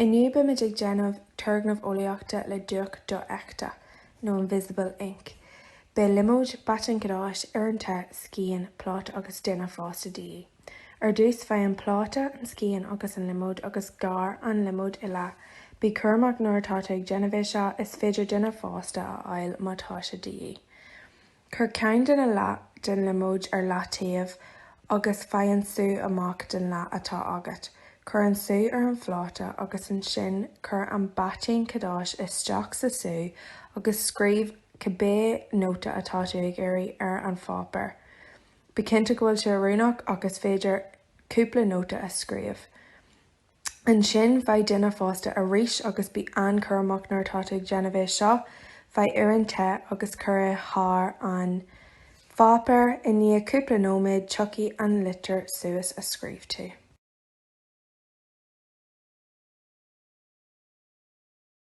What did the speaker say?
Inniu be ag déanamh Turgnamh Eolaíochta le duach do eachta, nó invisible ink. Be limóid batan godáis ar an te scían plát agus duine fásta daí. Ar dús fé an pláta an scían agus an limóid agus gar an limóid i le. Bí curmach nuair atá ag déanamh seo is féidir duine fásta a ail má tá sé daí. Cur ceann den limóid ar leat taobh agus fé an sú amach den le atá agat. Cur an sú ar an phláta agus an sin cur an batín cadáis isteach sa sú agus scríomh cabbé nóta atá tú ag éirí ar an fápar. Ba cinnte go bhfuil sé rúnach agus féidir cúpla nóta a scríomh. An sin bheidh duine fásta a rís agus bí an-curmach nuair atá ag déanamh seo, bheidh ar an te agus cur thar an fápar i ní cúpla nóméid tucaí an litir suas a scríomh tú.